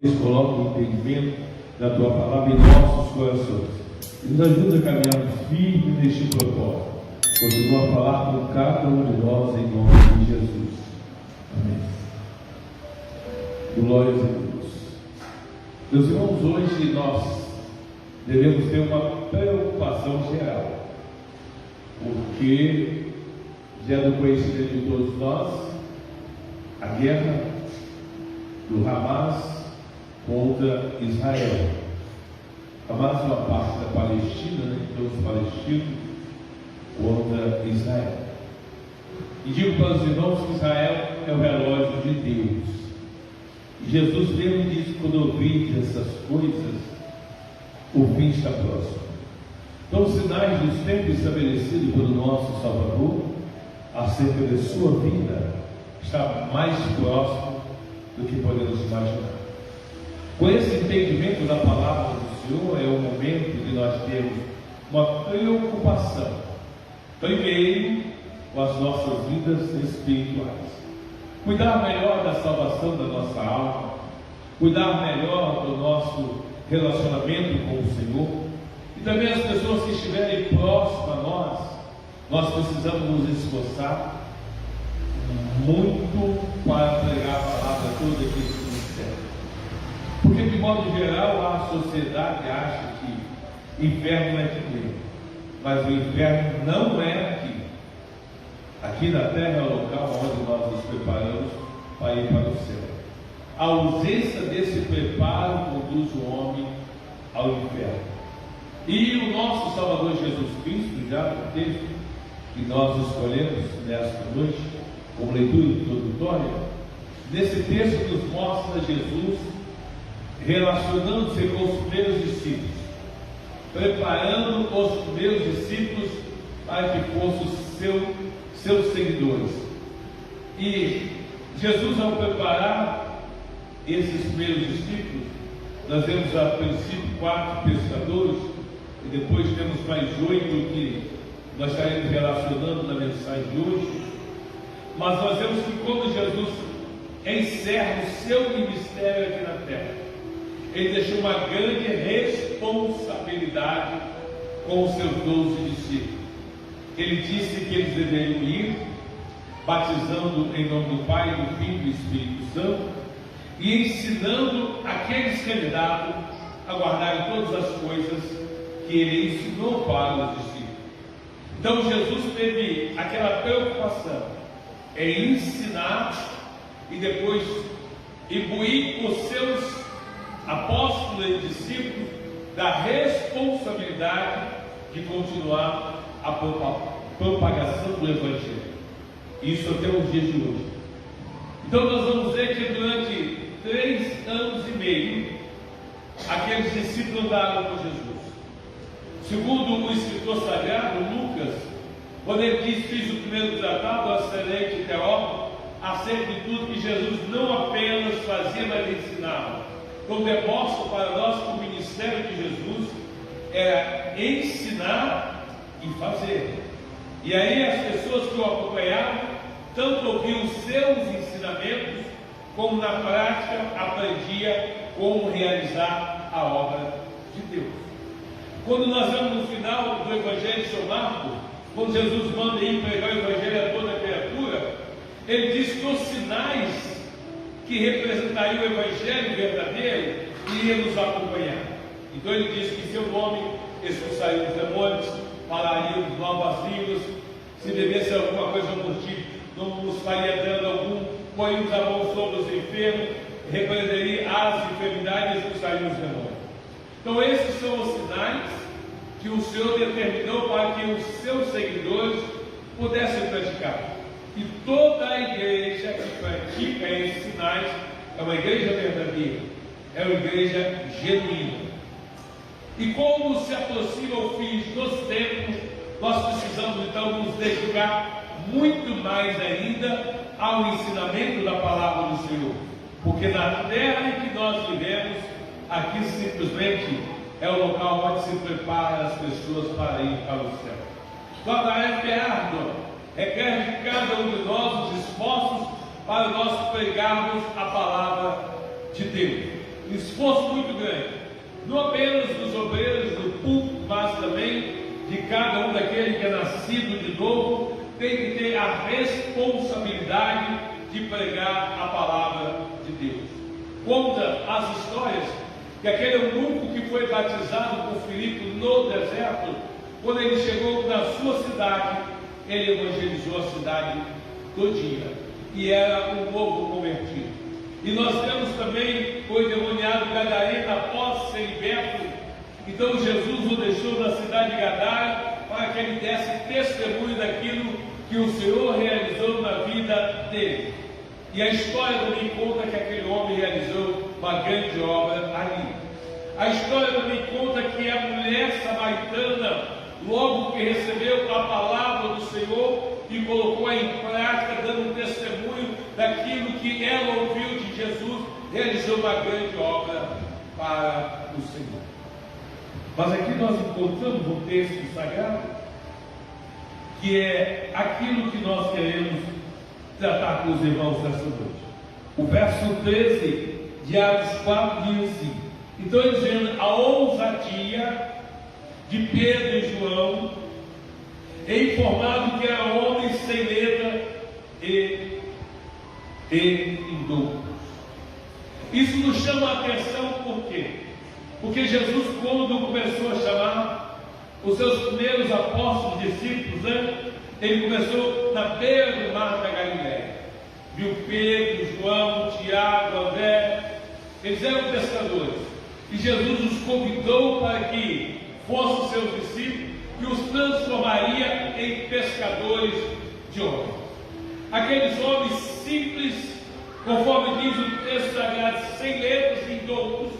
Coloca o entendimento da tua palavra em nossos corações e nos ajuda a caminharmos firme neste propósito. Continua a falar com cada um de nós em nome de Jesus. Amém. Glórias a Deus. Meus irmãos, hoje nós devemos ter uma preocupação geral, porque já é do conhecimento de todos nós a guerra do Hamas contra Israel. Hamas é uma parte da Palestina, né? Então os palestinos contra Israel. E digo para os irmãos que Israel é o relógio de Deus. E Jesus mesmo disse: quando ouvirdes essas coisas, o fim está próximo. Então os sinais dos tempos estabelecidos pelo nosso Salvador acerca de sua vida está mais próximo do que podemos imaginar. Com esse entendimento da palavra do Senhor, é o momento de nós termos uma preocupação primeiro com as nossas vidas espirituais, cuidar melhor da salvação da nossa alma, cuidar melhor do nosso relacionamento com o Senhor, e também as pessoas que estiverem próximas a nós precisamos nos esforçar muito para pregar a palavra toda que isso nos serve. Porque, de modo geral, a sociedade acha que inferno é aqui, mas o inferno não é aqui. Aqui na terra é o local onde nós nos preparamos para ir para o céu. A ausência desse preparo conduz o homem ao inferno. E o nosso Salvador Jesus Cristo, já no texto que nós escolhemos nesta noite, como leitura introdutória, nesse texto nos mostra Jesus relacionando-se com os primeiros discípulos, preparando os primeiros discípulos para que fossem seus seguidores. E Jesus, ao preparar esses primeiros discípulos, nós vemos a princípio 4 pescadores, e depois temos mais 8 que nós estaremos relacionando na mensagem de hoje. Mas nós vemos que quando Jesus encerra o seu ministério aqui na terra, ele deixou uma grande responsabilidade com os seus 12 discípulos. Ele disse que eles deveriam ir, batizando em nome do Pai, do Filho e do Espírito Santo, e ensinando aqueles candidatos a guardarem todas as coisas que ele ensinou para os discípulos. Então Jesus teve aquela preocupação em ensinar e depois imbuir os seus apóstolos e discípulos da responsabilidade de continuar a propagação do Evangelho. Isso até os dias de hoje. Então nós vamos ver que durante 3 anos e meio aqueles discípulos andaram com Jesus. Segundo o escritor sagrado Lucas, quando ele diz: fiz o primeiro tratado ao excelente Teófilo acerca de tudo que Jesus não apenas fazia, mas ensinava. Então demonstra para nós que o ministério de Jesus era ensinar e fazer. E aí as pessoas que o acompanhavam tanto ouviam os seus ensinamentos, como na prática aprendia como realizar a obra de Deus. Quando nós vemos no final do Evangelho de São Marcos, quando Jesus manda ir pregar o Evangelho a toda criatura, ele diz que os sinais que representariam o Evangelho verdadeiro iriam nos acompanhar. Então ele diz que em seu nome expulsariam os demônios, falariam novas línguas, se bebesse alguma coisa não nos faria dano algum, poríamos a mão sobre os enfermos, repreenderia as enfermidades e expulsariam os demônios. Então esses são os sinais que o Senhor determinou para que os seus seguidores pudessem praticar. E toda a igreja que pratica esses sinais é uma igreja verdadeira, é uma igreja genuína. E como se aproxima o fim dos tempos, nós precisamos então nos dedicar muito mais ainda ao ensinamento da palavra do Senhor, porque na terra em que nós vivemos, aqui simplesmente é o local onde se prepara as pessoas para ir para o céu. Então a tarefa é árdua, requer de cada um de nós os esforços para nós pregarmos a palavra de Deus. um esforço muito grande, não apenas dos obreiros do púlpito, mas também de cada um daquele que é nascido de novo, tem que ter a responsabilidade de pregar a palavra de Deus. Conta as histórias que aquele eunuco que foi batizado por Filipe no deserto, quando ele chegou na sua cidade, ele evangelizou a cidade todinha, e era um novo convertido. E nós temos também o endemoniado gadareno após ser liberto. Então Jesus o deixou na cidade de Gadara para que ele desse testemunho daquilo que o Senhor realizou na vida dele. E a história também conta que aquele homem realizou uma grande obra ali. A história também conta que a mulher samaritana, logo que recebeu a palavra do Senhor e colocou-a em prática, dando um testemunho daquilo que ela ouviu de Jesus, realizou uma grande obra para o Senhor. Mas aqui nós encontramos um texto sagrado, que é aquilo que nós queremos tratar com os irmãos nessa noite. O verso 13 de Atos 4 diz assim: então ele dizendo, a ousadia de Pedro e João, informado que eram homens sem letra e indoutos. Isso nos chama a atenção por quê? Porque Jesus, quando começou a chamar os seus primeiros apóstolos, discípulos, ele começou na beira do mar da Galileia. Viu Pedro, João, Tiago, André, eles eram pescadores. E Jesus os convidou para que fossem seus discípulos e os transformaria em pescadores de homens. Aqueles homens simples, conforme diz o texto sagrado, sem letras e indoutos,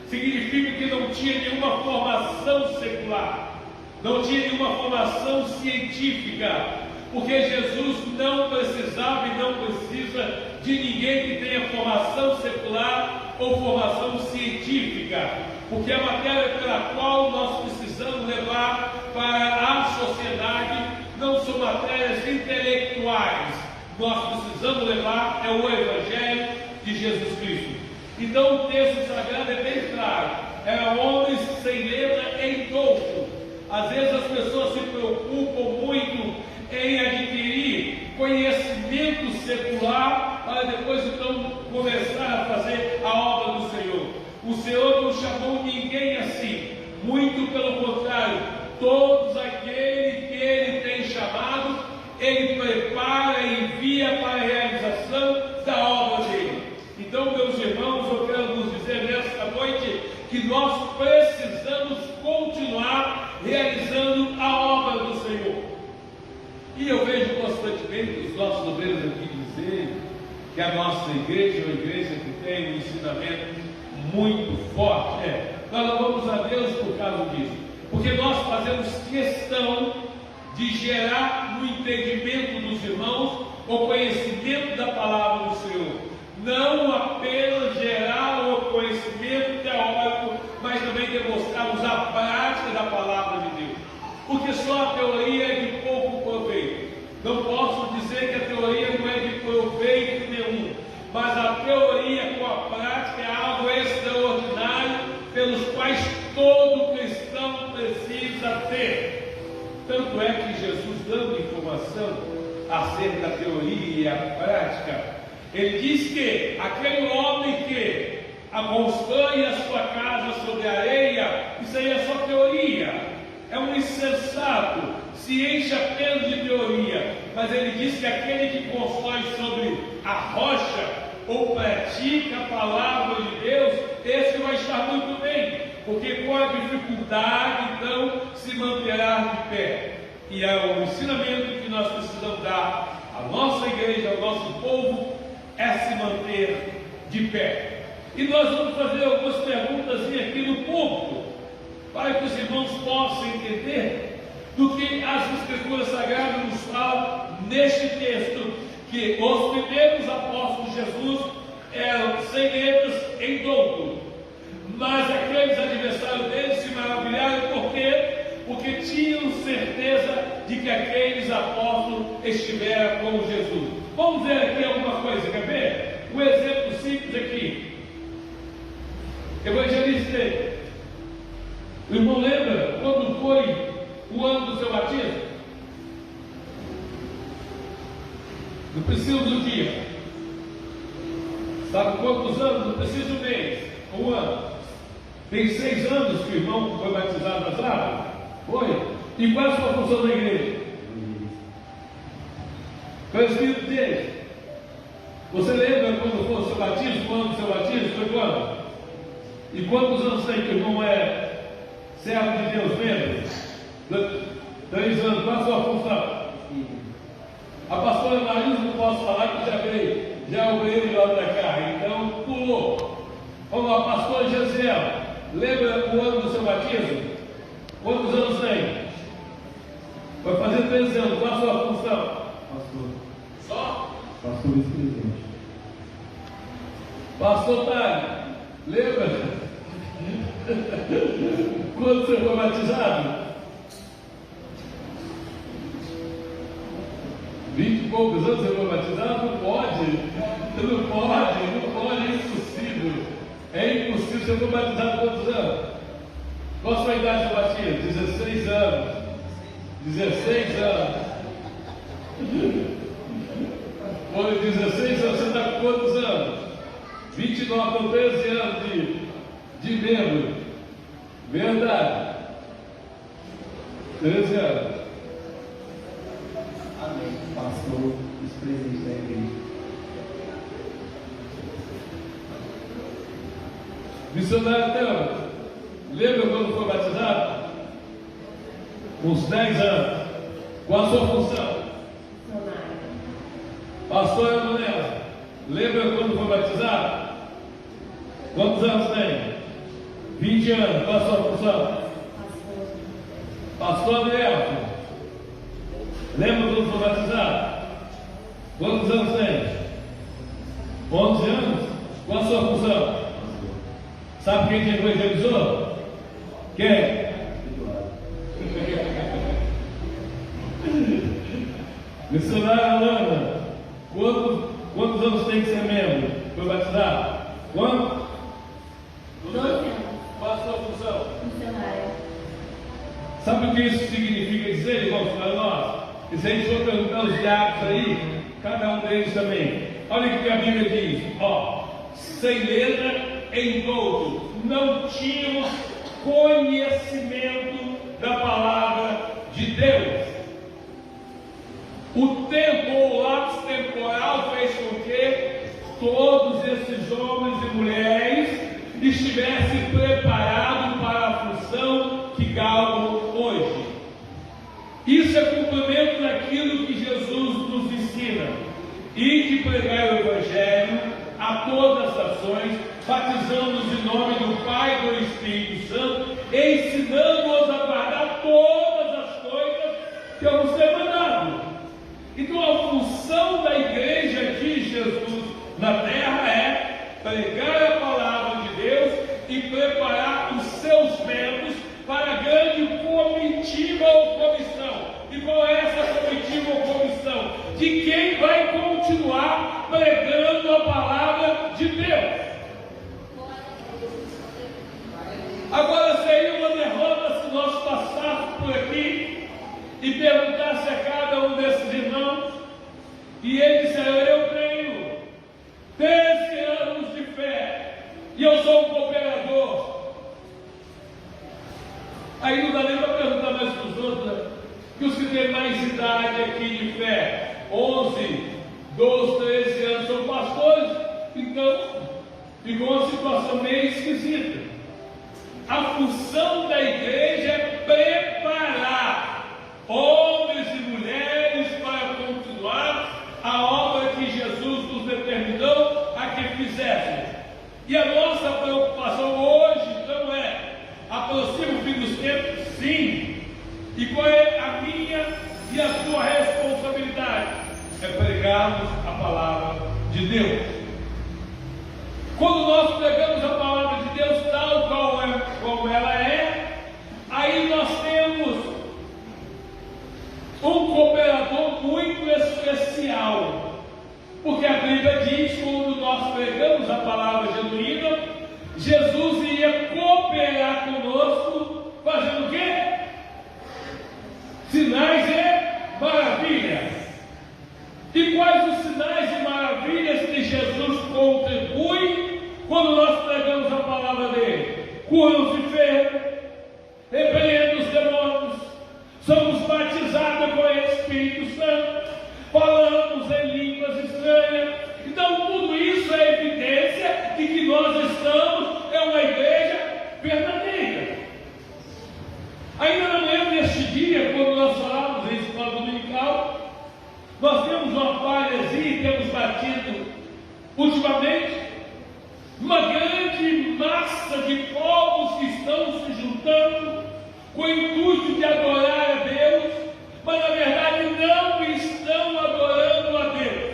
significa que não tinha nenhuma formação secular, não tinha nenhuma formação científica, porque Jesus não precisava e não precisa de ninguém que tenha formação secular ou formação científica, porque a matéria pela qual nós precisamos levar para a sociedade não são matérias intelectuais, nós precisamos levar é o Evangelho de Jesus Cristo. Então o texto sagrado é bem claro, eram homens sem letra e indoutos. Às vezes as pessoas se preocupam muito em adquirir conhecimento secular para depois então começar a fazer a obra do Senhor. O Senhor não chamou ninguém assim, muito pelo contrário, todos aqueles que Ele tem chamado, Ele prepara e envia para a realização da obra dele. Então, meus irmãos, eu quero vos dizer nesta noite que nós precisamos continuar realizando a obra do Senhor. E eu vejo constantemente os nossos obreiros aqui dizerem que a nossa igreja é uma igreja que tem um ensinamento muito forte. Nós louvamos a Deus por causa disso, porque nós fazemos questão de gerar no entendimento dos irmãos o conhecimento da palavra do Senhor. Não apenas gerar o conhecimento teórico, mas também demonstrarmos a prática da palavra de Deus. Porque só a teoria é de pouco proveito. Não posso dizer que a teoria não é de proveito nenhum, mas a teoria com a prática é algo extraordinário, pelos quais todo cristão precisa ter. Tanto é que Jesus, dando informação acerca da teoria e a prática, ele diz que aquele homem que constrói a sua casa sobre a areia, isso aí é só teoria, é um insensato, se enche apenas de teoria. Mas ele diz que aquele que constrói sobre a rocha ou pratica a palavra de Deus, esse vai estar muito bem, porque com a dificuldade então se manterá de pé. E é o ensinamento que nós precisamos dar à nossa igreja, ao nosso povo, é se manter de pé. E nós vamos fazer algumas perguntas aqui no púlpito, para que os irmãos possam entender do que as Escrituras Sagradas nos falam neste texto, que os primeiros apóstolos de Jesus eram sem letras em douto, mas aqueles adversários deles se maravilharam. Por quê? Porque tinham certeza de que aqueles apóstolos estiveram com Jesus. Vamos ver aqui alguma coisa, quer ver? Um exemplo simples aqui. Evangelista, o irmão lembra quando foi o ano do seu batismo? Não precisa do dia. Sabe quantos anos? Não precisa do mês. Um ano. Tem 6 anos que o irmão foi batizado nas águas? Foi. E qual é a sua função na igreja? Foi o Espírito dele. Você lembra quando foi o seu batismo? Quando o seu batismo? Foi quando? E quantos anos tem que o irmão é servo de Deus mesmo? 3 anos. Qual é a sua função? A pastora Marisa não posso falar que já ouviu de lá da cá, então pulou. Vamos lá, pastor Gesiel, lembra o ano do seu batismo? Quantos anos tem? Vai fazer 13 anos, qual a sua função? Pastor. Só? Pastor vice-presidente. Pastor Tari, lembra? Quando você foi batizado? 20 e poucos anos você foi batizado? Não pode, é impossível. É impossível. Você foi batizado quantos anos? Qual a sua idade de batismo? 16 anos. 16 anos. Foi 16 anos, você está com quantos anos? 29, com 13 anos de membro. Verdade. 13 anos. Amém. Pastor, vice-presidente da igreja. Missionário Teu, lembra quando foi batizado? Uns 10 anos. Qual a sua função? Pastor Emanuel, lembra quando foi batizado? Quantos anos tem? 20 anos. Qual a sua função? Pastor Adelson, lembra quando foi batizado? Quantos anos tem? 11 anos? Qual a sua função? Sabe quem te evangelizou? Quem? Missionária Alana, quantos anos tem que ser membro? Foi batizado? Quanto? 12 anos. Qual a sua função? Missionária. Sabe o que isso significa dizer, irmãos, para nós? E se a gente for perguntar aos diabos aí, cada um deles também. Olha o que a Bíblia diz: sem letra em todo, não tínhamos conhecimento da palavra de Deus. O tempo ou o lapso temporal fez com que todos esses homens e mulheres estivessem preparados para a função que galgam hoje. Isso é cumprimento daquilo que Jesus nos ensina: e de pregar o Evangelho a todas as nações, batizando-os em nome do Pai e do Espírito Santo, ensinando-os a guardar todas as coisas que eu vos tenho mandado. Então a função da igreja de Jesus na terra é pregar a palavra de Deus e preparar os seus membros para a grande comitiva ou comissão. E qual é essa comitiva ou comissão? De quem vai continuar pregando a palavra de Deus. Agora seria uma derrota se nós passássemos por aqui e perguntasse a cada um desses irmãos, e ele disseram: eu tenho 13 anos de fé e eu sou um cooperador. Aí não dá nem para perguntar mais para os outros, né? Que os que têm mais idade aqui de fé, 11, 12, 13 anos, são pastores. Então ficou uma situação meio esquisita. A função da igreja é preparar homens e mulheres para continuar a obra que Jesus nos determinou a que fizéssemos. E a nossa preocupação hoje, então, aproxima o fim dos tempos? Sim. E qual é a minha e a sua responsabilidade? É pregarmos a palavra de Deus. Quando nós pregamos a palavra de Deus tal como ela é, aí nós temos um cooperador muito especial, porque a Bíblia diz que quando nós pregamos a palavra genuína, Jesus ia podia cooperar conosco, fazendo o quê? Sinais e maravilhas. E quais os sinais e maravilhas que Jesus contribui quando nós pregamos a palavra dele? Cura os enfermos, repreende os demônios, somos batizados com o Espírito Santo, falamos em línguas estranhas. Então tudo isso é evidência de que nós estamos em uma igreja verdadeira. Ainda na manhã deste dia, quando nós falamos em escola dominical, nós temos uma falhazinha e temos batido ultimamente uma grande massa de povos que estão se juntando com o intuito de adorar a Deus, mas na verdade não estão adorando a Deus.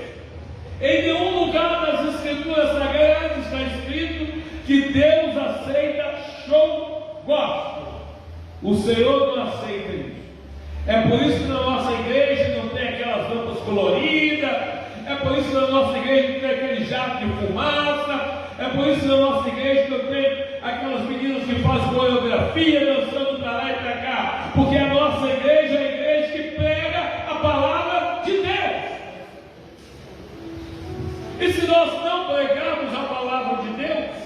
Em nenhum lugar das Escrituras Sagradas está escrito que Deus aceita show gospel. O Senhor não aceita isso. É por isso que na nossa igreja não tem aquelas lâmpadas coloridas, é por isso que na nossa igreja não tem aquele jato de fumaça, é por isso que na nossa igreja não tem aquelas meninas que fazem coreografia dançando para lá e para cá, porque a nossa igreja é a igreja que prega a palavra de Deus. E se nós não pregarmos a palavra de Deus,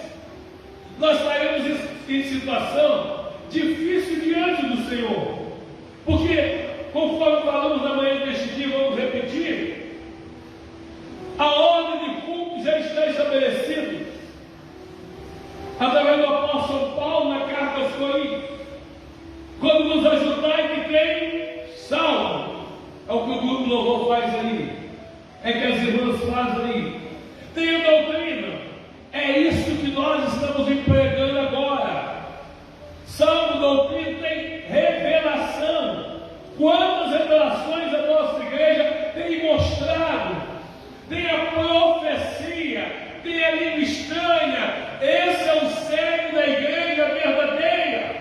nós estaremos em situação difícil diante do Senhor. Porque, conforme falamos na manhã deste dia, vamos repetir, a ordem de culto já está estabelecida através do apóstolo Paulo na carta aos Coríntios. Quando nos ajudar que tem salmo, é o que o grupo louvor faz ali, é que as irmãs fazem ali. Tem a doutrina, é isso que nós estamos empregando agora. Salmo, doutrina, tem revelação. Quantas revelações a nossa igreja tem mostrado? Tem a profecia, tem a língua estranha. Esse é o cerne da igreja verdadeira.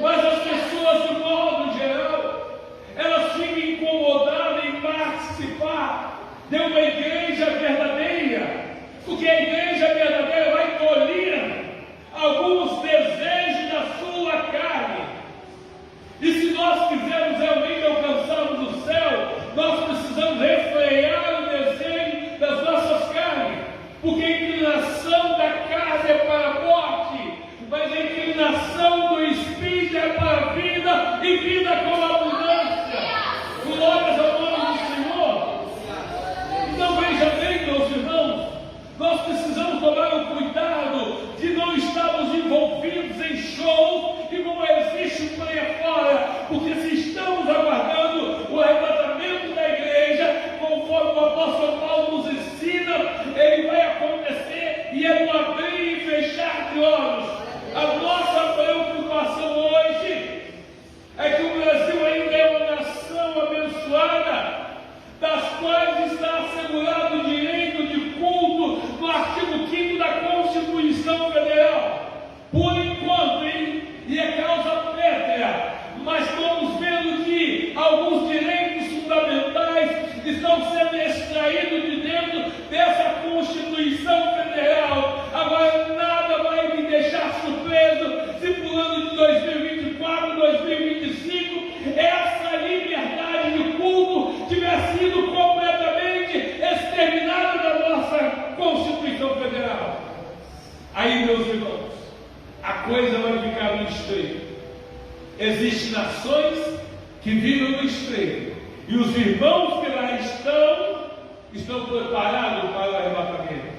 Mas as pessoas, de modo geral, elas ficam incomodadas em participar de uma igreja verdadeira, porque a igreja verdadeira vai colher alguns desejos da sua carne. E se nós quisermos realmente alcançarmos o céu, nós precisamos refrear o desejo das nossas carnes, porque a inclinação da carne é para a morte, mas a inclinação do Espírito é para a vida e vida com abundância. Glórias ao nome do Senhor. Então veja bem, meus irmãos, nós precisamos tomar o cuidado de não estarmos envolvidos em shows que não existe por aí fora, porque se estamos aguardando o arrebatamento da igreja, conforme o apóstolo Paulo nos ensina, ele vai acontecer e é no abrir e fechar de olhos. A nossa preocupação hoje é que o Brasil ainda é uma nação abençoada, das quais está assegurado o direito de culto no artigo 5º da Constituição Federal. Por enquanto, hein? E é causa pétrea, mas estamos vendo que alguns direitos fundamentais estão sendo extraídos de dentro dessa Constituição Federal. Agora, nada vai me deixar surpreso se por ano de 2024, 2025, essa liberdade de culto tiver sido completamente exterminada da nossa Constituição Federal. Aí, meus irmãos, a coisa vai ficar no estreito. Existem nações que vivem no estreito, e os irmãos que lá estão preparados para o arrebatamento.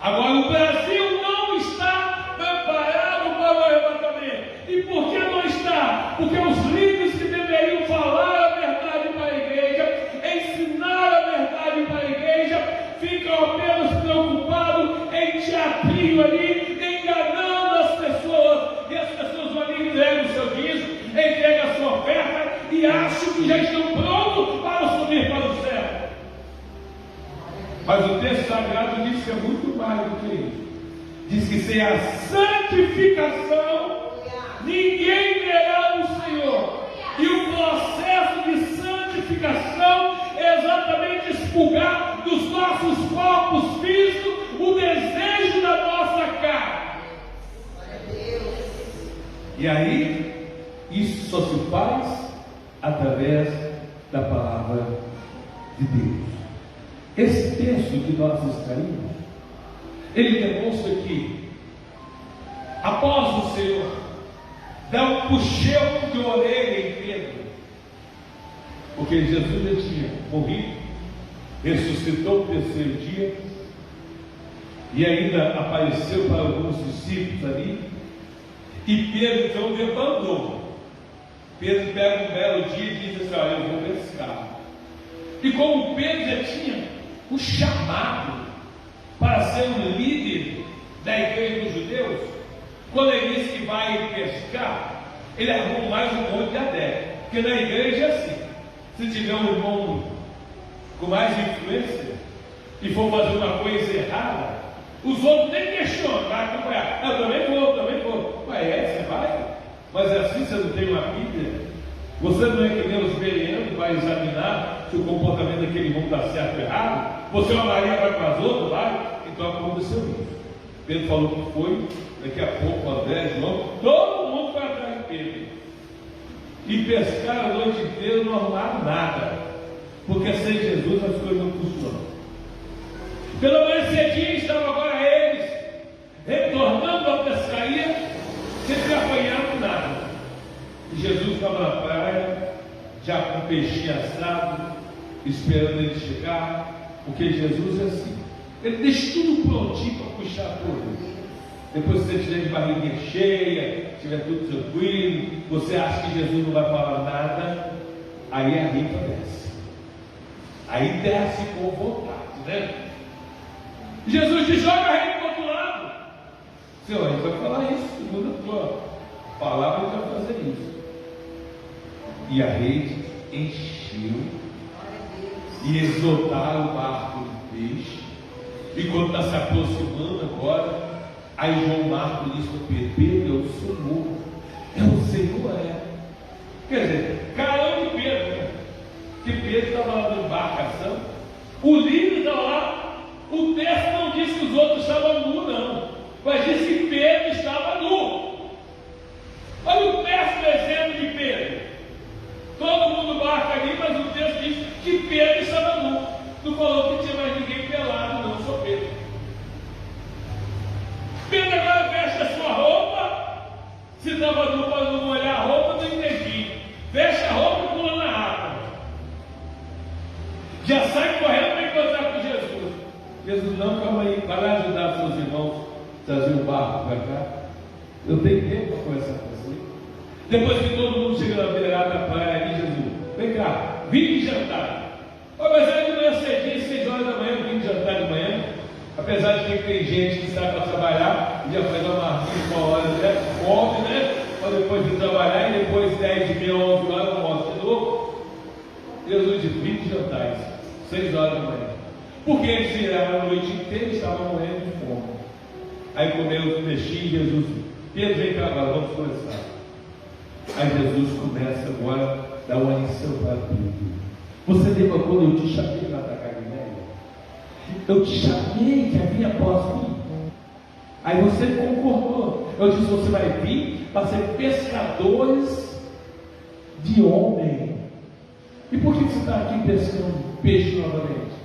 Agora, o Brasil não está preparado para o arrebatamento. E por que não está? Porque os líderes que deveriam falar a verdade para a igreja, ensinar a verdade para a igreja, ficam apenas preocupados em teatrinho ali, enganando as pessoas. E as pessoas vão ali, entregam o seu dízimo, entregam a sua oferta e acham que já estão prontos para subir para o céu. Mas o texto sagrado diz que é muito mais do que isso. Diz que sem a santificação ninguém verá o Senhor. E o processo de santificação é exatamente expurgar dos nossos corpos físicos o desejo da nossa carne. E aí, isso só se faz através da palavra de Deus. Esse texto que nós extraímos, ele demonstra que, após o Senhor dar um puxão de orelha em Pedro, porque Jesus já tinha morrido, ressuscitou no terceiro dia, e ainda apareceu para alguns discípulos ali, e Pedro então levantou. Pedro pega um belo dia e diz assim: olha, eu vou pescar. E como Pedro já tinha o chamado para ser um líder da igreja dos judeus, quando ele disse que vai pescar, ele arrumou mais um monte de adeptos. Porque na igreja é assim: se tiver um irmão com mais influência e for fazer uma coisa errada, os outros nem questionam, vai acompanhar. Eu também vou. Ué, você vai? Mas assim você não tem uma Bíblia? Você não é que nem os bereanos, vai examinar se o comportamento daquele irmão está certo ou errado? Você, uma Maria, vai com as outras, vai? Então aconteceu isso. Pedro falou que foi, daqui a pouco, André, João, todo mundo foi atrás de Pedro. E pescaram a noite inteira, não arrumaram nada. Porque sem Jesus as coisas não funcionam. Pela manhã cedinho estavam agora eles retornando à pescaria, sem ter apanhado nada. E Jesus estava na praia, já com o peixinho assado, esperando ele chegar, porque Jesus é assim, ele deixa tudo prontinho para puxar tudo. Depois que você estiver de barriguinha cheia, estiver tudo tranquilo, você acha que Jesus não vai falar nada, aí a ripa desce. Aí desce com vontade, né? Jesus diz: joga a rede para o outro lado. Senhor, a gente vai falar isso, segundo a tua palavra, a gente vai fazer isso. E a rede encheu, e eles lotaram o barco de peixe. E quando está se aproximando agora, aí João Marcos diz para Pedro: Pedro, é o Senhor, Quer dizer, caramba de Pedro, né? Que Pedro estava lá na embarcação, o líder estava lá. O texto não diz que os outros estavam nus, não, mas diz que Pedro estava nu. Olha o péssimo exemplo de Pedro. Todo mundo marca ali, mas o texto diz que Pedro estava nu. Não falou que tinha mais ninguém pelado, não, só Pedro. Pedro agora veste a sua roupa. Se estava nu para não molhar a roupa, não entendi. Veste a roupa e pula na água. Já sai correndo para encontrar com Jesus. Jesus: não, calma aí, vai lá ajudar seus irmãos a trazer o barco para cá. Eu tenho tempo para conversar com você. Depois que todo mundo chega na beirada da praia ali, Jesus: vem cá, vim de jantar. Mas é de manhã cedinho, 6 horas da manhã, vim de jantar de manhã. Apesar de que tem gente que sai para trabalhar, e já faz uma marquinha 1 hora, né? Come, né? Para depois de trabalhar, e depois 10 e meia, 11 horas, almoça de novo. Jesus diz: vim de jantar, 6 horas da manhã. Porque eles viraram a noite inteira e estavam morrendo de fome. Aí comeram os peixinhos. Jesus: Pedro, vem cá agora, vamos começar. Aí Jesus começa agora a dar uma lição para Pedro. Você lembra quando eu te chamei lá da Galileia? Eu te chamei que havia após mim. Aí você concordou. Eu disse: você vai vir para ser pescadores de homem. E por que você está aqui pescando peixe novamente?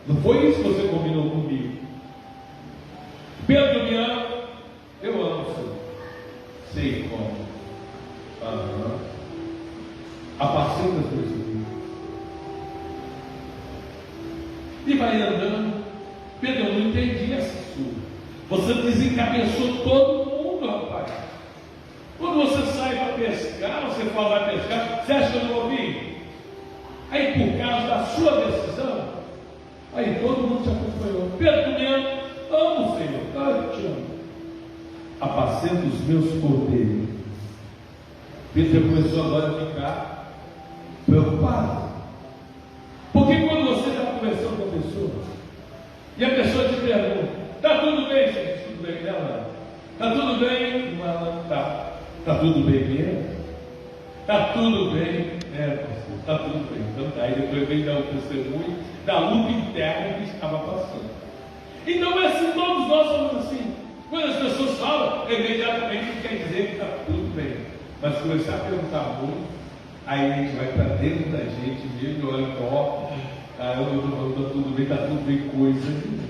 Não foi isso que você combinou comigo? Pedro me ama, eu amo o Senhor. Sei como. Apacenta as coisas comigo. E vai andando. Pedro, eu não entendi essa sua. Você desencabeçou todo mundo, rapaz. Quando você sai para pescar, você fala vai pescar, você acha que eu não ouvi? Aí por causa da sua decisão, aí todo mundo se acompanhou. Pedro, tu me ama? Amo, Senhor. Eu te amo. Apacenta os meus cordeiros. Pedro começou agora a ficar preocupado. Porque quando você está conversando com a pessoa, e a pessoa te pergunta: está tudo bem? Você diz: tudo bem, né? Está tudo bem? Não, tá. Está tudo bem mesmo? Está tudo bem, pastor, está tudo bem. Então tá, aí depois vem dar o testemunho da luta interna que estava passando. Então é assim, todos nós somos assim. Quando as pessoas falam, imediatamente quer dizer que está tudo bem. mas começar a perguntar muito, aí a gente vai para dentro da gente mesmo, olha para ó, caramba, eu estou falando, está tudo bem, coisa.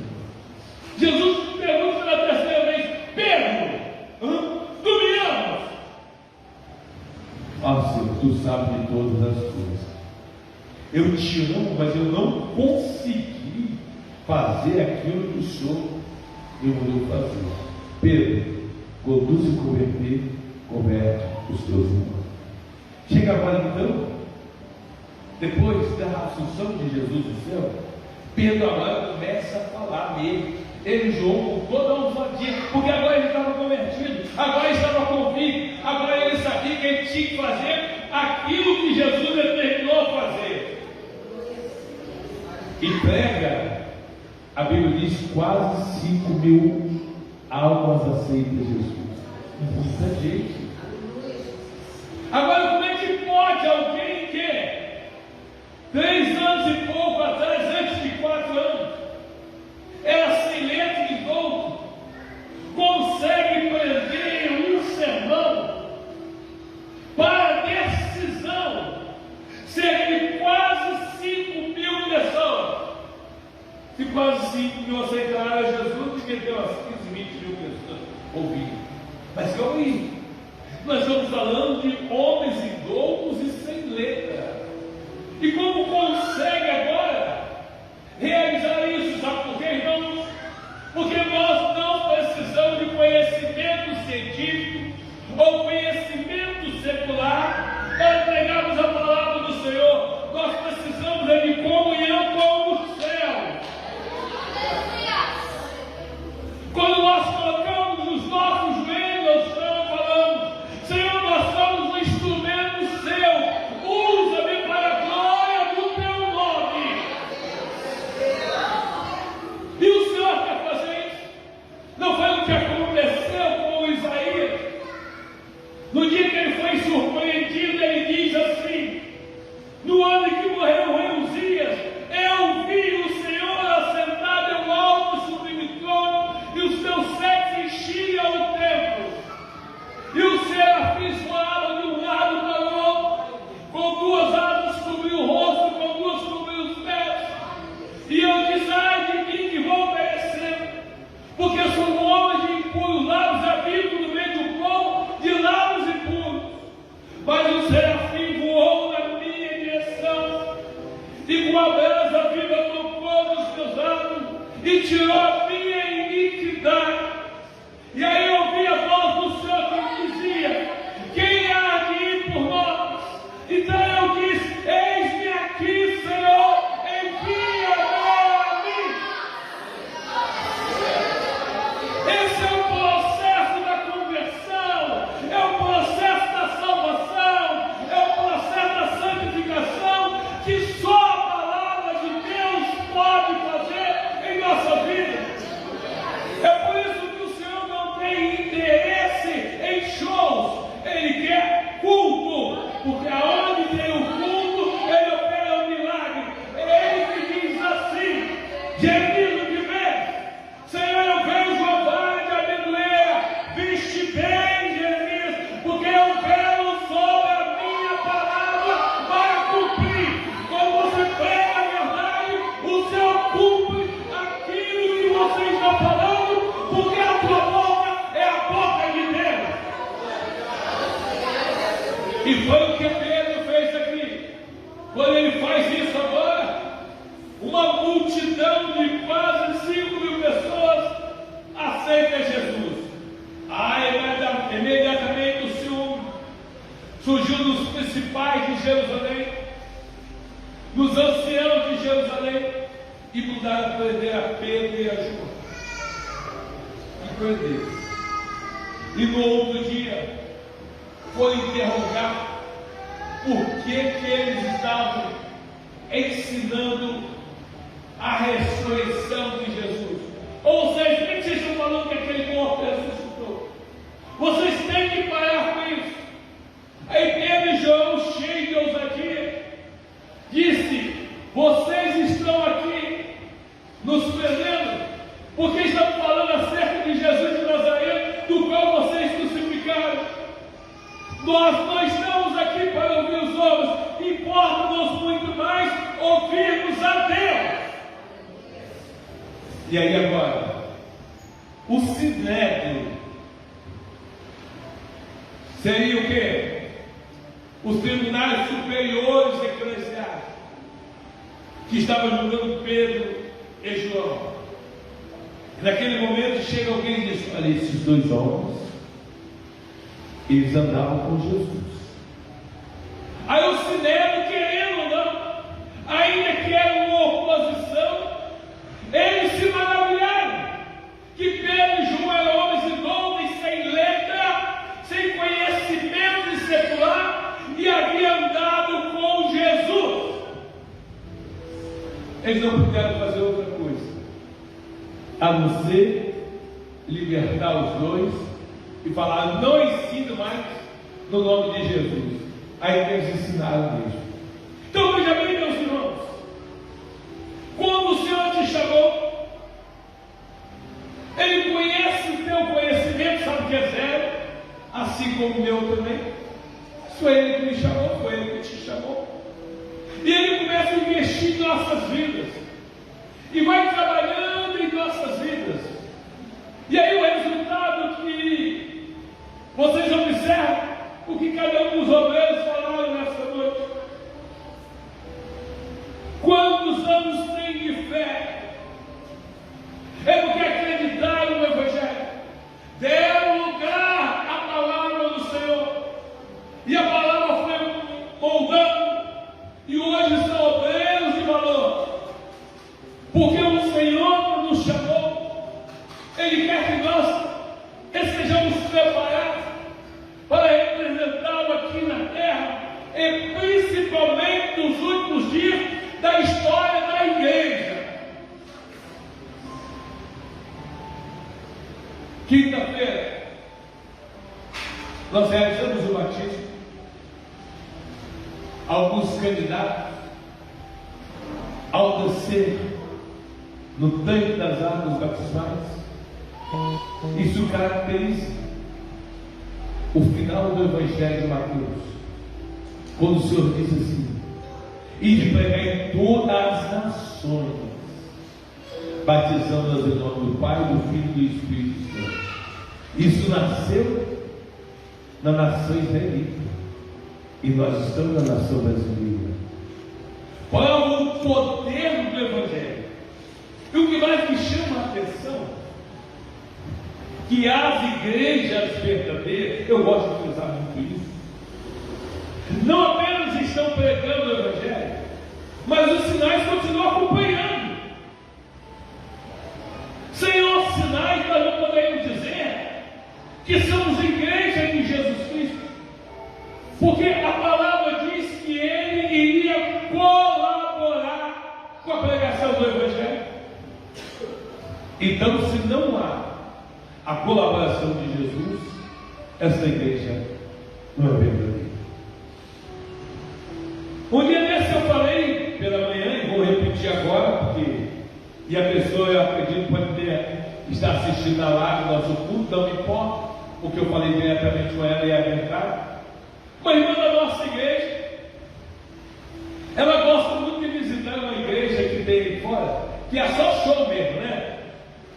Jesus pergunta pela terceira vez: Pedro, tu me amas? Ah, Senhor, tu sabes de todas as coisas. Eu te amo, mas eu não consegui fazer aquilo que o Senhor me mandou fazer. Pedro, conduz e converte os teus irmãos. Chega agora então, depois da assunção de Jesus do céu, Pedro agora começa a falar nele. Ele, João, com toda a ousadia, porque agora ele estava convertido, agora ele estava convicto, agora ele sabia que ele tinha que fazer aquilo que Jesus determinou fazer. E prega, a Bíblia diz, quase 5.000 almas aceitam Jesus. Muita gente. Agora, como é que pode alguém que 3 anos e pouco atrás, antes de 4 anos, era sem letra e douto, consegue prender em um sermão para decisão cerca de quase 5.000 pessoas? Se quase 5.000 aceitaram Jesus, devia ter umas 15, 20 mil pessoas ouvindo. Mas calma aí, nós estamos falando de homens indoutos e sem letra. E como consegue agora realizar isso? Sabe por quê, irmãos? Porque nós não precisamos de conhecimento científico ou conhecimento secular para entregarmos a palavra do Senhor. Nós precisamos de comunhão com o céu. Quando nós colocamos os nossos joelhos ao chão, falamos: Senhor, nós somos um instrumento seu, usa-me para a glória do teu nome. E o Senhor quer fazer isso. Não foi o que aconteceu com Isaías. No dia que ele foi surpreendido, ele diz assim: no ano em que morreu o rei Uzias, eu vi o Senhor assentado em um alto sublime trono, e os seus séculos enchiam o templo. E os serafins voavam de um lado para o outro, com 2 asas cobriu o rosto, com 2 cobriu os pés. E eu disse: ai de mim que vou perecer, porque sou um homem de impuros lábios, habito no meio do povo de lábios impuros. Mas o serafim voou na minha direção, e com a brasa viva tocou nos meus lábios, e tirou a minha iniquidade. E aí eu ouvi a voz do Senhor que dizia: quem há de ir por nós? Então eu disse: eis-me aqui, Senhor, envia-me a mim. Esse é o processo da conversão, é o processo da salvação, é o processo da santificação que só a palavra de Deus pode fazer em nossa vida. É por isso que o Senhor não tem interesse em shows, Ele quer culto, porque aonde tem o culto, Ele opera o milagre. É Ele que diz assim: Jeremias de vez, Senhor, eu vejo a vara de amendoeira, viste bem, Jeremias, porque eu velo sobre a minha palavra para cumprir. Quando você prega a verdade, o Senhor cumpre aquilo que você está falando, porque a tua boca é a boca de Deus. E foi o que Pedro fez aqui. Quando ele faz isso agora, uma multidão de quase 5.000 pessoas aceita Jesus. Imediatamente o ciúme surgiu nos principais de Jerusalém, nos anciãos de Jerusalém, e mandaram prender a Pedro e a João. E prenderam. E no outro dia foi interrogar por que eles estavam ensinando a ressurreição de Jesus. Ou seja, por que vocês estão falando que aquele corpo ressuscitou? Vocês têm que parar com isso. Aí Pedro e João, cheios de ousadia, disse: vocês estão aqui nos prendendo porque estão falando acerca de Jesus de Nazaré, do qual vocês crucificaram. Nós não estamos aqui para ouvir os homens, importa-nos muito mais ouvirmos a Deus. E aí agora, o Sinédrio seria o quê? Os tribunais superiores eclesiásticos, que estavam julgando Pedro e João. E naquele momento chega alguém e diz: olha, esses dois homens, eles andavam com Jesus. Aí o Sinédrio, querendo ou não, ainda que era uma oposição, eles se maravilharam que Pedro e João eram homens idôneos, sem letra, sem conhecimento secular, e haviam andado com Jesus. Eles não puderam fazer outra coisa a não ser libertar os dois e falar: não ensino mais no nome de Jesus. Aí eles ensinaram mesmo. Então veja bem, meus irmãos, quando o Senhor te chamou, Ele conhece o teu conhecimento, sabe que é zero, assim como o meu também. Foi Ele que me chamou, foi Ele que te chamou. E Ele começa a investir em nossas vidas, e vai trabalhando em nossas vidas. E aí o resultado que vocês observam, o que cada um dos obreiros falaram nessa noite. Quantos anos tem de fé? É porque acreditaram no Evangelho, deram lugar à palavra do Senhor, e a palavra foi moldando, e hoje são obreiros de valor, porque o Senhor nos chamou. Ele quer que nós estejamos preparados para representá-lo aqui na terra, e principalmente nos últimos dias da história da igreja. Quinta-feira, nós realizamos o batismo. Alguns candidatos, ao descer no tanque das águas batismais, isso caracteriza o final do Evangelho de Mateus, quando o Senhor diz assim: ide pregar em todas as nações, batizando-as em nome do Pai, do Filho e do Espírito Santo. Isso nasceu na nação israelita, e nós estamos na nação brasileira. Qual é o poder do Evangelho? E o que mais me chama a atenção, que as igrejas verdadeiras, eu gosto de usar muito isso, não apenas estão pregando o Evangelho, mas os sinais continuam acompanhando. Sem os sinais, nós não podemos dizer que somos igreja de Jesus Cristo, porque a palavra diz que Ele iria colaborar com a pregação do Evangelho. Então, se não há a colaboração de Jesus, essa igreja não é verdadeira. Um dia desse eu falei pela manhã, e vou repetir agora, porque e a pessoa, eu acredito, pode estar assistindo na live do nosso culto, não me importa, porque eu falei diretamente com ela e é a verdade. Uma irmã da nossa igreja, ela gosta muito de visitar uma igreja que tem aí fora, que é só show mesmo, né?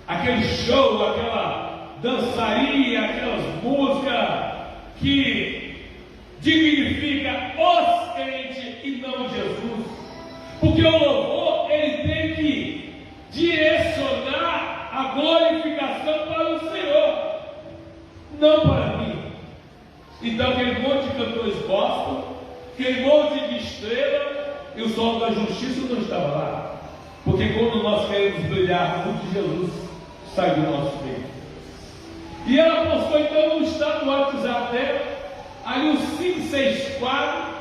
Aquele show, aquela dançaria, aquelas músicas que dignifica os crentes e não Jesus, porque o louvor, ele tem que direcionar a glorificação para o Senhor, não para mim. Então aquele monte de cantores gospel, aquele monte de estrela, e o sol da justiça não estava lá, porque quando nós queremos brilhar, muito de Jesus sai do nosso meio. E ela postou então no estado do WhatsApp dela, ali os 564,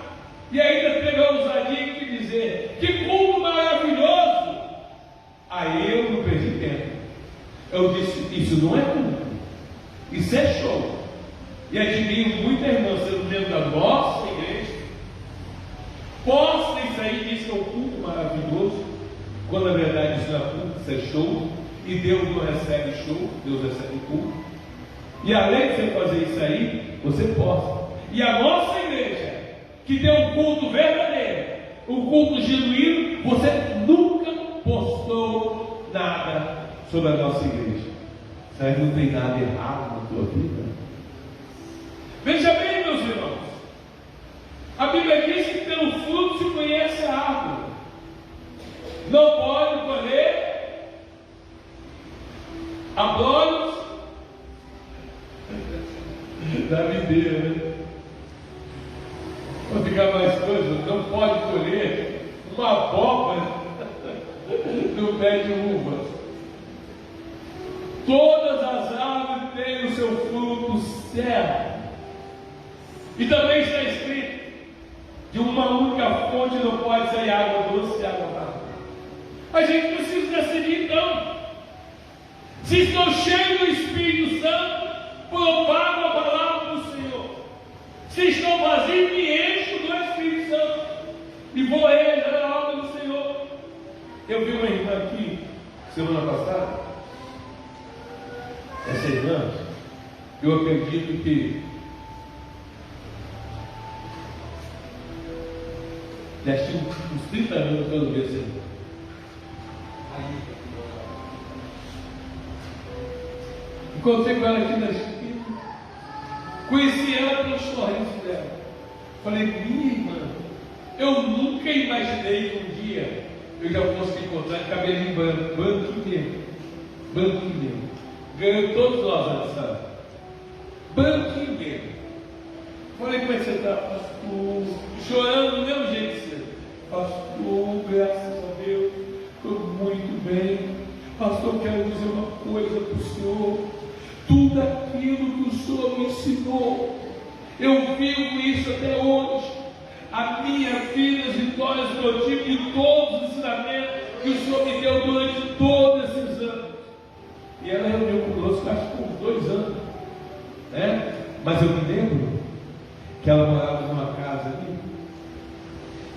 e ainda pegou a ousadia de dizer: que culto maravilhoso! Aí eu não perdi tempo. Eu disse: isso não é culto, isso é show. E admiro muita irmã sendo membro da nossa igreja, posta isso aí, diz que é um culto maravilhoso, quando na verdade isso não é culto, isso é show. E Deus não recebe show, Deus recebe culto. E além de você fazer isso aí, você posta. E a nossa igreja, que tem um culto verdadeiro, um culto genuíno, você nunca postou nada sobre a nossa igreja. Será que não tem nada errado na tua vida? Veja bem, meus irmãos, a Bíblia diz que pelo fruto se conhece a árvore. Não pode colher abrolhos da videira, né? Para ficar mais coisa, não pode colher uma abóbora no pé de uva. Todas as árvores têm o seu fruto certo. E também está escrito: de uma única fonte não pode sair água doce e água amarga. A gente precisa decidir então. Se estou cheio do Espírito Santo, propago a palavra do Senhor. Se estou vazio, me encho do Espírito Santo e vou realizar a obra do Senhor. Eu vi uma irmã aqui semana passada. Essa irmã, eu acredito que já tinha uns 30 anos que eu não vi essa irmã. Encontrei com ela aqui na esquina, conheci ela pelo sorriso dela. Falei: minha irmã, eu nunca imaginei que um dia eu já fosse te encontrar de cabelinho branco, branquinho mesmo. Ganhou todos nós antes, sabe? Branquinho mesmo. Falei: como é que você está? Pastor, chorando do mesmo jeito que você. Pastor, graças a Deus, estou muito bem. Pastor, quero dizer uma coisa para o Senhor. Tudo aquilo que o Senhor me ensinou, eu vivo isso até hoje. A minha vida, as vitórias que eu tive de todos os ensinamentos que o Senhor me deu durante todos esses anos. E ela reuniu conosco, acho que por 2 anos, né? Mas eu me lembro que ela morava numa casa ali,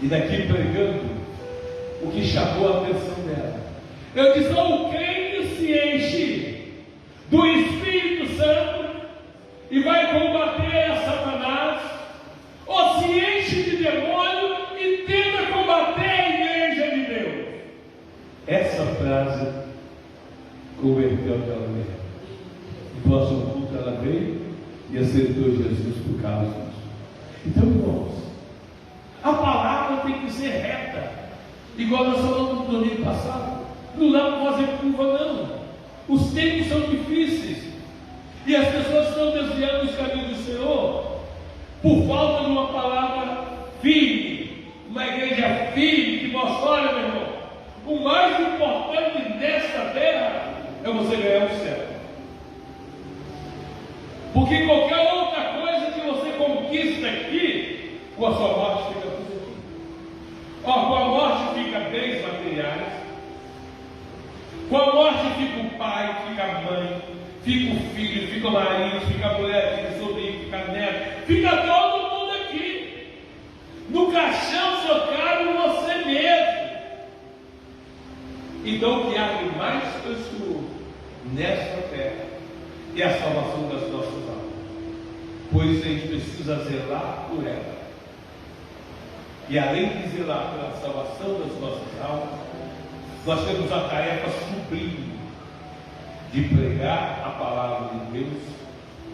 e daqui pregando, o que chamou a atenção dela, eu disse: o crente se enche do Espírito Santo e vai combater a Satanás, ou se enche de demônio e tenta combater a igreja de Deus. Essa frase converteu aquela mulher. No próximo culto ela veio e aceitou Jesus por causa disso. Então, irmãos, a palavra tem que ser reta, igual nós falamos no domingo passado. Não dá para fazer curva, não. Os tempos são difíceis e as pessoas estão desviando os caminhos do Senhor por falta de uma palavra firme, uma igreja firme que mostra: olha, meu irmão, o mais importante nesta terra é você ganhar o céu, porque qualquer outra coisa que você conquista aqui, com a sua morte fica tudo aqui. Com a morte fica bens materiais, com a morte fica o pai, fica a mãe, fica o filho, fica o marido, fica a mulher, fica o sobrinho, fica a neta, fica todo mundo aqui. No caixão só cabe você mesmo. Então o que há de mais precioso nesta terra é a salvação das nossas almas. Por isso a gente precisa zelar por ela. E além de zelar pela salvação das nossas almas, nós temos a tarefa sublime de pregar a palavra de Deus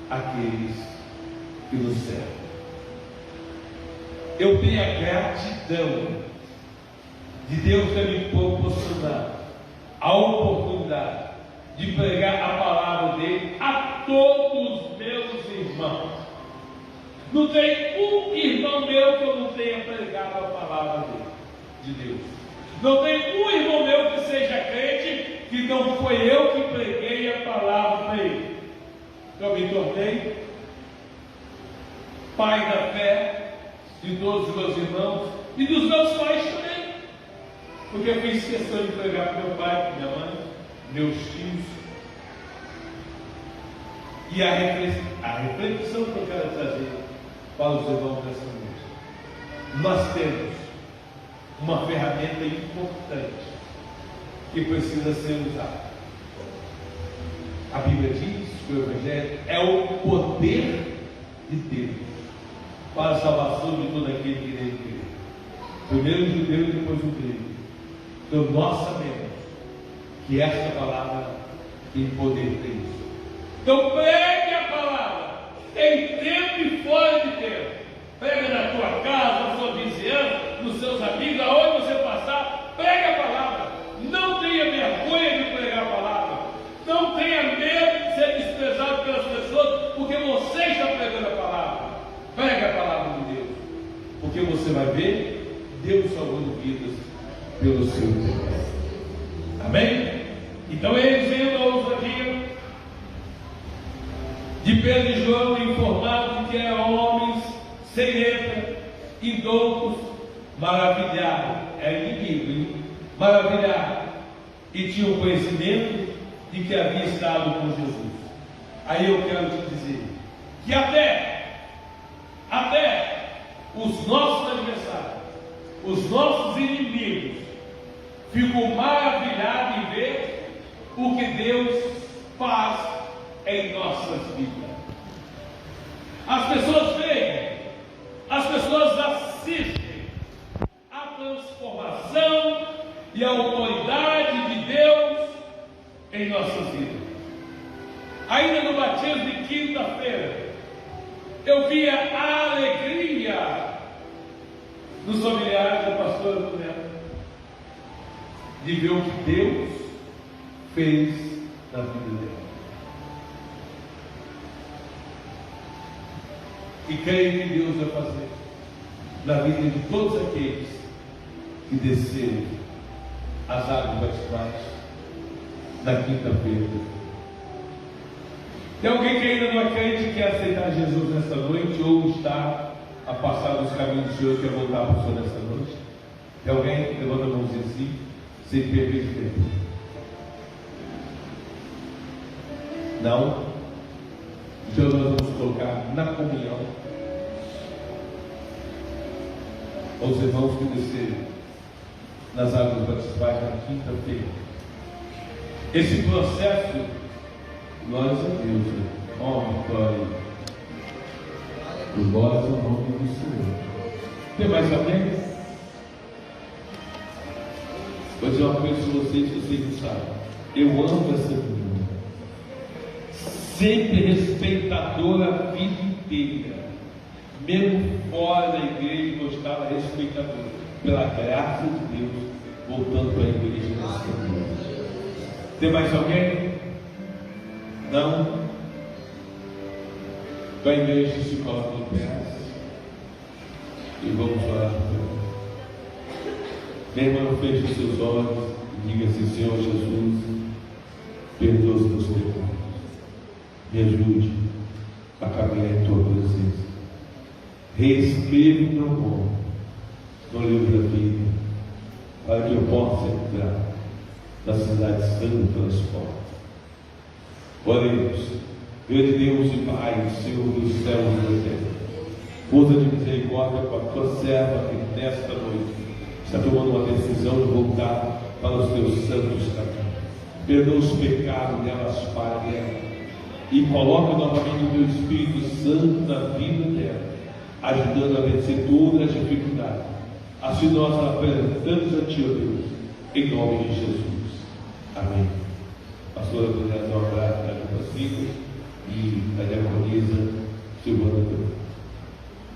àqueles que nos servem. Eu tenho a gratidão de Deus ter me proporcionado a oportunidade de pregar a palavra dele a todos os meus irmãos. Não tem um irmão meu que eu não tenha pregado a palavra dele, de Deus. Não tem um irmão meu que seja crente que não foi eu que preguei a palavra para ele. Eu me tornei pai da fé de todos os meus irmãos e dos meus pais também, porque eu fiz questão de pregar para meu pai, para minha mãe, meus tios. E a reflexão que eu quero trazer para os irmãos dessa noite: nós temos uma ferramenta importante que precisa ser usada. A Bíblia diz que o Evangelho é o poder de Deus para a salvação de todo aquele que nele crê. Primeiro o judeu e depois o grego. Então nós sabemos que esta palavra tem poder para isso. Então pregue a palavra em tempo e fora de tempo. Pregue na tua casa, na sua vizinhança, nos seus amigos, aonde você passar, pregue a palavra. Não tenha vergonha de pregar a palavra. Não tenha medo de ser desprezado pelas pessoas, porque você está pregando a palavra. Pregue a palavra de Deus, porque você vai ver Deus salvando vidas pelo seu tempo. Amém? Então eles vendo a ousadia de Pedro e João, informados que eram homens sem letra, indoutos, maravilhados, inimigo, hein? Maravilhados, e tinham conhecimento de que havia estado com Jesus. Aí eu quero te dizer que até os nossos adversários, os nossos inimigos, ficam maravilhados em ver o que Deus faz em nossas vidas. As pessoas veem, as pessoas assistem a transformação e a autoridade de Deus em nossas vidas. Ainda no batismo de quinta-feira, eu via a alegria dos familiares da pastora do Neto de ver o que Deus fez na vida dela. E creio que Deus vai fazer na vida de todos aqueles que desceram as águas batismais na quinta-feira. Tem alguém que ainda não é crente e quer aceitar Jesus nesta noite, ou está a passar nos caminhos do Senhor e quer voltar para o Senhor nesta noite? Tem alguém? Levanta a mãozinha assim, sem perder tempo. Não? Então nós vamos colocar na comunhão aos irmãos que desceram nas águas batismais na quinta-feira. Esse processo, glórias a Deus, ó vitória, glórias ao nome do Senhor. Tem mais alguém? Vou dizer uma coisa para vocês que vocês não sabem. Eu amo essa menina, sempre respeitadora a vida inteira, mesmo fora da igreja, gostava respeitadora, pela graça de Deus, voltando para a igreja nessa noite. Tem mais alguém? Não? Para a igreja se coloca em pé e vamos orar. Meu irmão, feche os seus olhos e diga assim: Senhor Jesus, perdoa os meus pecados, me ajude a caminhar em tua presença, reescreve meu nome no livro da vida, para que eu possa entrar na cidade santa pelas portas. Oremos. Grande Deus e Pai, Senhor dos céus e da terra, usa de misericórdia com a tua serva que nesta noite está tomando uma decisão de voltar para os teus santos caminhos. Perdoa os pecados delas, Pai, dela, e coloca novamente o teu Espírito Santo na vida dela, ajudando a vencer todas as dificuldades. Assim nós apresentamos a Ti, ó Deus, em nome de Jesus. Amém. Pastora Daniela, um abraço para a filha e a diaconisa Silvana.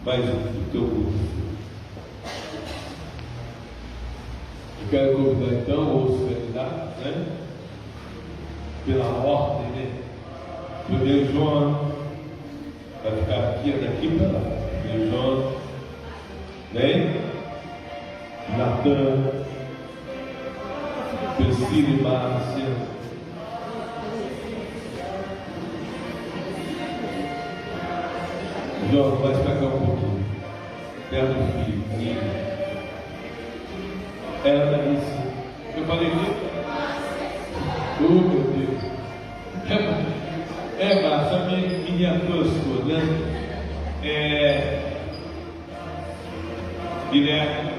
Mais o teu curso. Eu quero convidar então os candidatos, né? Pela ordem, né? Primeiro João vai ficar aqui, daqui para lá. Primeiro João, né? Natan, Priscila e Márcia. João, vai pra cá um pouquinho. Perto do filho. Ela disse. Eu falei isso? Oh, meu Deus. Márcia, a minha miniatura sua, né? Guilherme,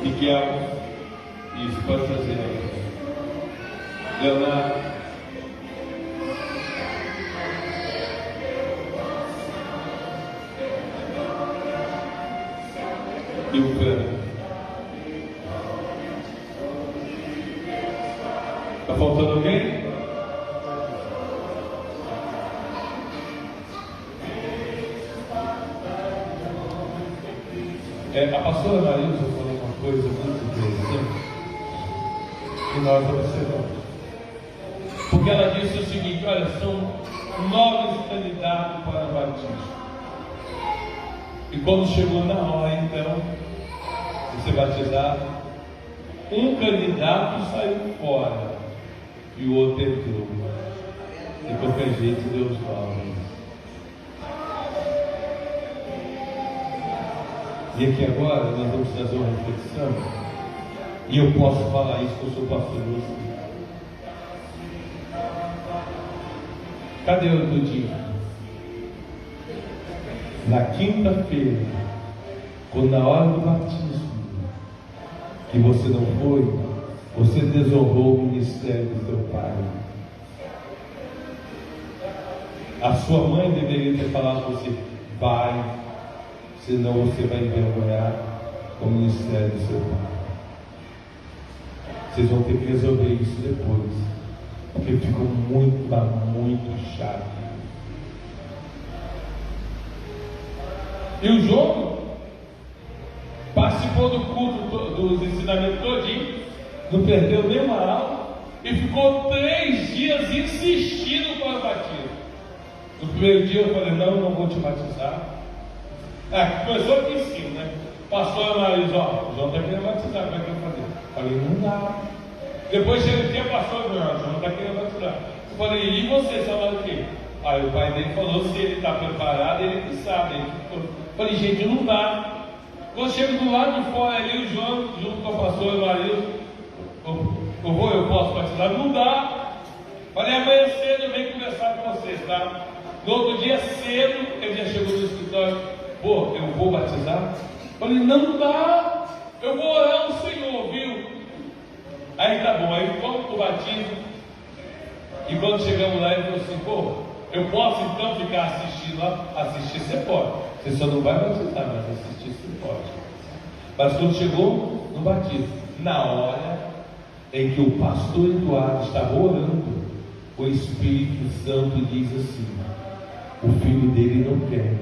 Miguel, isso, pode fazer. Leonardo. e o Fran. Está faltando alguém? A pastora Marilza falou uma coisa muito interessante que nós observamos. Porque ela disse o seguinte: olha, são 9 candidatos para o batismo. E quando chegou na hora, então, de ser batizado, um candidato saiu fora e o outro entrou. De qualquer jeito, Deus fala. E aqui agora nós vamos fazer uma reflexão. E eu posso falar isso porque eu sou pastor de você. Cadê o outro dia? Na quinta-feira, quando na hora do batismo, que você não foi, você desonrou o ministério do seu pai. A sua mãe deveria ter falado para você: vai, senão você vai envergonhar o ministério do seu pai. Vocês vão ter que resolver isso depois, porque ficou muito chato. E o João participou do culto, dos ensinamentos todinho, não perdeu nenhuma aula e ficou 3 dias insistindo para o batismo. No primeiro dia eu falei: não vou te batizar. Começou aqui em cima, né? Pastor Maris, o João está querendo batizar, como é que eu vou fazer? Falei: não dá. Depois chega o dia, pastor, o João está querendo batizar. Eu falei: e você sabe o quê? Aí o pai dele falou: se ele está preparado, ele que sabe. Falei: gente, não dá. Quando chego do lado de fora ali, o João, junto com o pastor Maris, eu posso batizar? Não dá. Falei: amanhã cedo eu venho conversar com vocês, tá? No outro dia cedo, ele já chegou no escritório: pô, eu vou batizar? Falei: não dá, eu vou orar no Senhor, viu? Aí tá bom, aí vamos pro batismo. E quando chegamos lá, ele falou assim: pô, eu posso então ficar assistindo lá? Assistir você pode, você só não vai batizar, mas assistir você pode. Mas quando chegou no batismo, na hora em que o pastor Eduardo estava orando, o Espírito Santo diz assim: o filho dele não quer,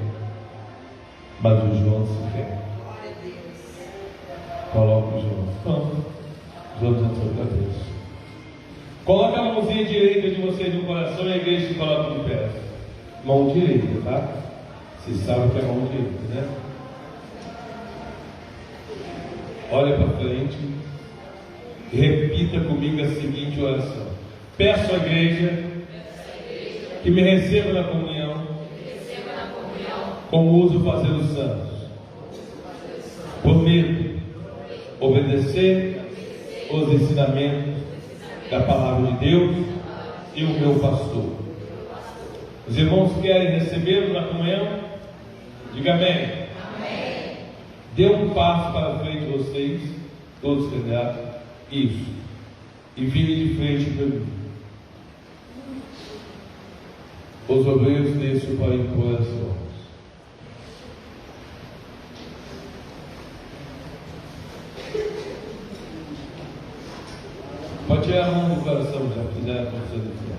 mas o João se quer. Coloca o João. Então, João na sua cabeça. Coloca a mãozinha direita de vocês no coração e a igreja se coloca de pé. Mão direita, tá? Vocês sabem que é mão direita, né? Olha para frente e repita comigo a seguinte oração: peço à igreja que me receba na comunhão, como uso fazer os santos. Prometo obedecer os ensinamentos da palavra de Deus e o meu pastor. Os irmãos querem recebê-lo na comunhão? Diga amém. Amém. Dê um passo para frente de vocês, todos candidatos. Isso. E vire de frente para mim. Os obreiros desçam para impor as mãos. Pode tirar a mão do coração, já fizeram a função do céu.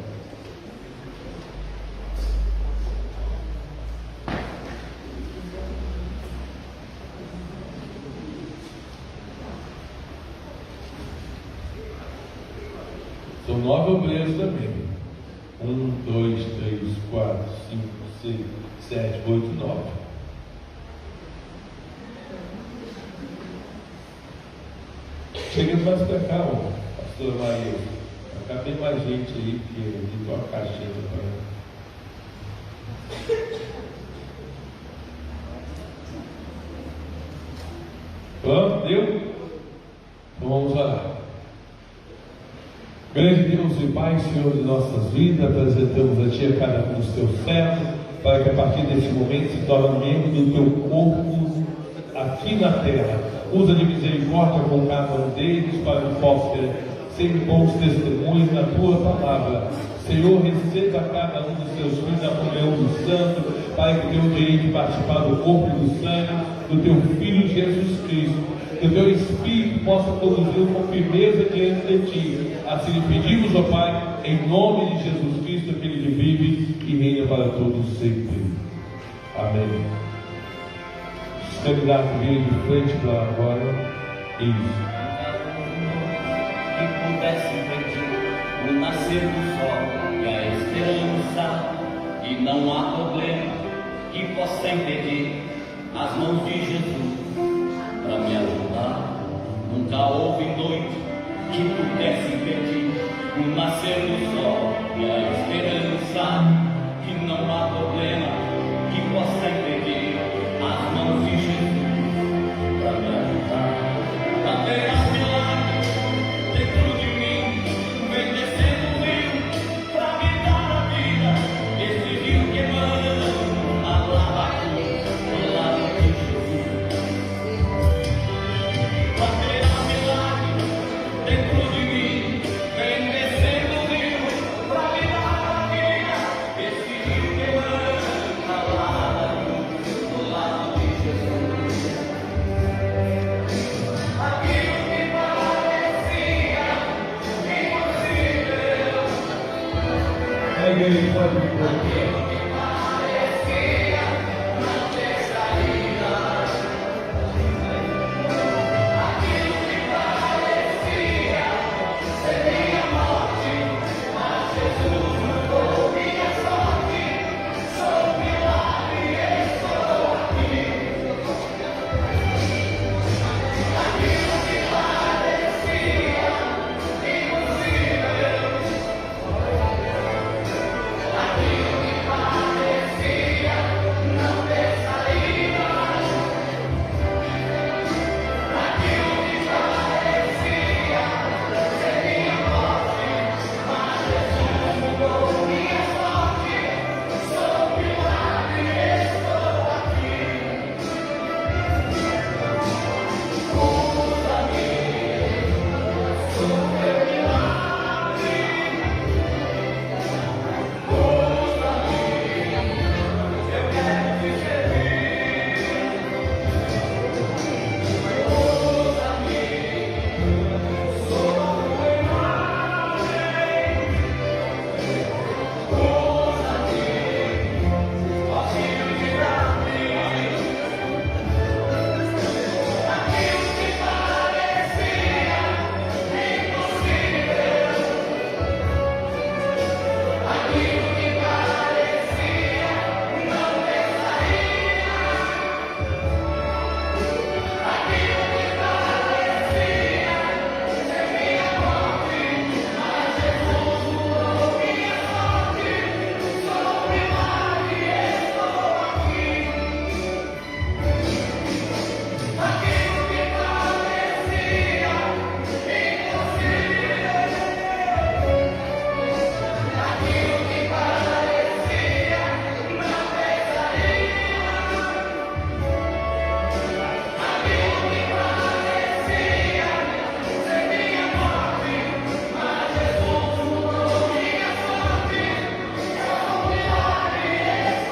São 9 obreiros também. 1, 2, 3, 4, 5, 6, 7, 8, 9. Chega mais para cá, pastor Maria. Vai ficar bem mais gente aí que de tua caixinha para pronto, deu? Então vamos orar. Grande Deus e Pai, Senhor de nossas vidas, apresentamos a Ti a cada um dos Teus servos, para que a partir desse momento se torne membro do Teu corpo aqui na terra. Usa de misericórdia com cada um deles para que possa ser bons testemunhos na Tua palavra. Senhor, receba cada um dos Teus filhos na comunhão do Santo, Pai, que tenham o direito de participar do corpo e do sangue do Teu Filho Jesus Cristo. Que o Teu Espírito possa conduzi-lo com firmeza diante de Ti. Assim lhe pedimos, ó Pai, em nome de Jesus Cristo, aquele que vive e reina para todos sempre. Amém. Os candidatos virem de frente para agora. Isso. Que pudesse impedir o nascer do sol e a esperança, e não há problema que possa impedir as mãos de Jesus para me ajudar. Nunca houve noite que pudesse impedir o nascer do sol e a esperança, e não há problema que possa impedir as mãos de Jesus para me ajudar. Haverá milagre dentro de mim, vem descendo o rio pra me dar a vida. Esse rio que emana a lava do lado de Jesus. Haverá milagre dentro de mim, vem descendo o rio pra me dar a vida. Esse rio que emana a lava do lado de Jesus. Aquilo que parecia impossível, A igreja pode vir para aqui. aquilo que parecia não ter saída, aquilo que parecia ser minha morte, mas Jesus mudou minha sorte. Sou um milagre e estou aqui. Aquilo que parecia impossível, aquilo que parecia não ter saída, aquilo que parecia ser minha morte, mas Jesus mudou minha sorte. Sou um milagre e estou aqui. Usa-me, sou teu milagre. Usa-me, eu quero te servir. Usa-me, sou tua imagem. Usa-me, vazio de mim. Aquilo que parecia impossível, aquilo que parecia não ter saída, aquilo que parecia ser minha morte, mas Jesus mudou minha sorte. Sou um milagre e estou aqui. Aquilo que parecia impossível, aquilo que parecia não ter saída, aquilo que parecia ser minha morte, mas Jesus mudou minha sorte. Sou um milagre e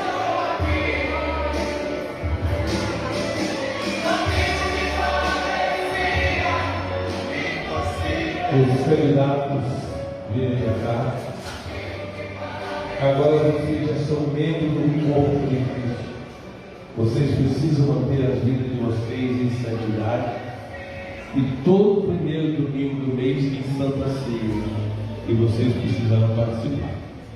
estou aqui. Aquilo que parecia impossível. Os candidatos virem para cá. Agora vocês já são membros do corpo de Cristo. Vocês precisam manter a vida de vocês em santidade. E todo primeiro domingo do mês tem Santa Ceia. E vocês precisarão participar.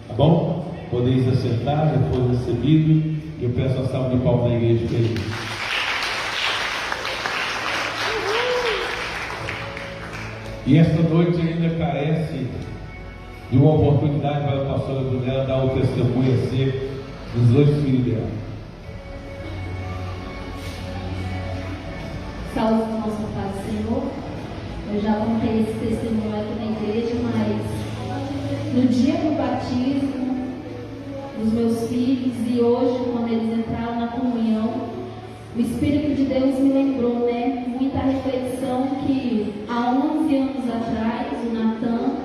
Tá bom? Podeis assentar, depois recebido. E eu peço a salva de palmas da igreja para eles. E esta noite ainda carece de uma oportunidade para a pastora Brunella dar o testemunho acerca dos dois filhos dela. Salve o nosso Pai Senhor. Eu já contei esse testemunho aqui na igreja, mas no dia do batismo dos meus filhos e hoje, quando eles entraram na comunhão, o Espírito de Deus me lembrou, muita reflexão que há 11 anos atrás, o Natan,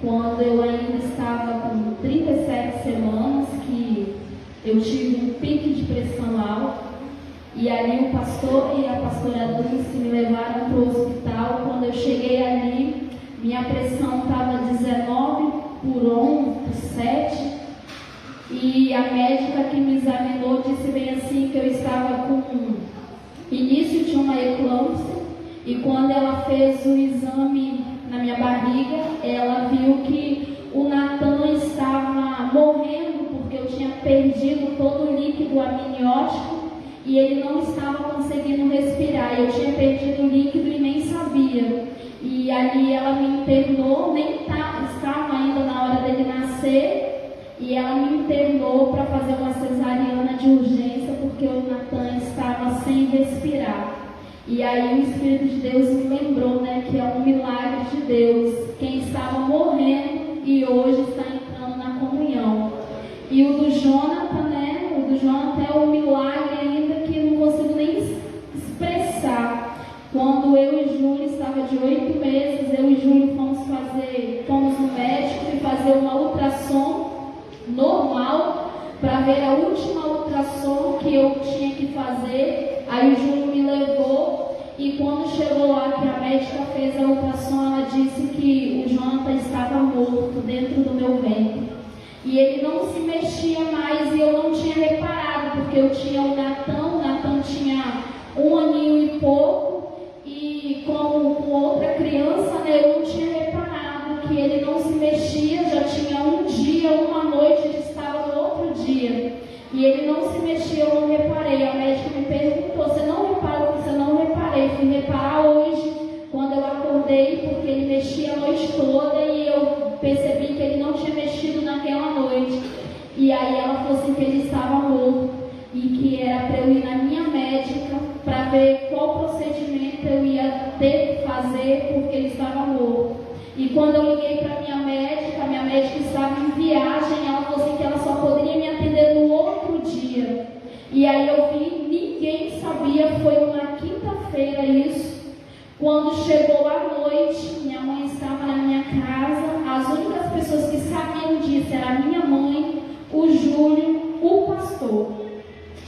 quando eu ainda estava com 37 semanas, que eu tive um pico E ali o pastor e a pastora Dulce me levaram para o hospital. Quando eu cheguei ali, minha pressão estava 19/7. E a médica que me examinou disse bem assim que eu estava com início de uma eclâmpsia. E quando ela fez o exame na minha barriga, ela viu que o Natan estava morrendo porque eu tinha perdido todo o líquido amniótico e ele não estava conseguindo respirar. Eu tinha perdido o líquido e nem sabia. E ali ela me internou, nem estava ainda na hora dele nascer, e ela me internou para fazer uma cesariana de urgência porque o Natan estava sem respirar. E aí o Espírito de Deus me lembrou, né, que é um milagre de Deus. Quem estava morrendo e hoje está entrando na comunhão. E o do Jonathan, né, o do Jonathan é um milagre ainda que não consigo nem expressar. Quando eu e Júlio estava de 8 meses, eu e Júlio fomos no médico e fazer uma ultrassom normal para ver a última ultrassom que eu tinha que fazer. Aí o Júlio me levou e quando chegou lá que a médica fez a ultrassom, ela disse que o Jonathan estava morto dentro do meu ventre. E ele não se mexia mais e eu não tinha reparado, porque eu tinha o Natan tinha 1 aninho e pouco, e como com outra criança, né, eu não tinha reparado que ele não se mexia, já tinha um dia, uma noite, ele estava no outro dia. E ele não se mexia, eu não reparei. A médica me perguntou, você não reparou? Você não reparei. Fui reparar hoje, quando eu acordei, porque ele mexia a noite toda e eu percebi que ele não tinha mexido naquela noite. E aí ela falou assim que ele estava morto e que era para eu ir na minha médica para ver qual procedimento eu ia ter que fazer porque ele estava morto. E quando eu liguei para a minha médica estava em viagem, ela falou assim que ela só poderia me atender no outro dia. E aí eu vi, ninguém sabia, foi uma quinta-feira isso. Quando chegou a noite, minha mãe estava na minha casa, as únicas pessoas que sabiam disso eram a minha mãe, o Júlio, o pastor.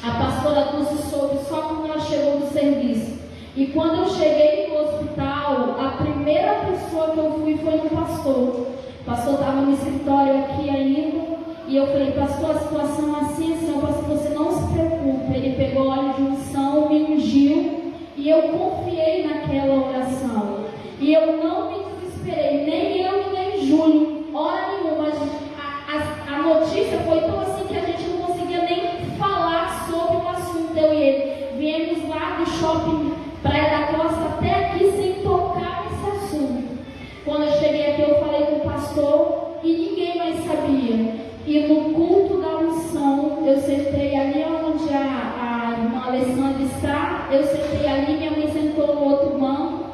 A pastora Dulce soube só quando ela chegou do serviço. E quando eu cheguei no hospital, a primeira pessoa que eu fui foi no pastor. O pastor estava no escritório aqui ainda. E eu falei, pastor, a situação é assim, assim, pastor, você não se preocupe. Ele pegou óleo de unção, me ungiu. E eu confiei naquela oração. E eu não me desesperei, nem eu e nem Júlio, hora nenhuma. A notícia foi tão assim que a gente não conseguia nem falar sobre o assunto. Eu e ele viemos lá do shopping Praia da Costa até aqui sem tocar nesse assunto. Quando eu cheguei aqui, eu falei com o pastor e ninguém mais sabia. E no culto da unção, eu sentei ali onde a irmã Alessandra está, eu sentei ali, minha mãe sentou no outro banco.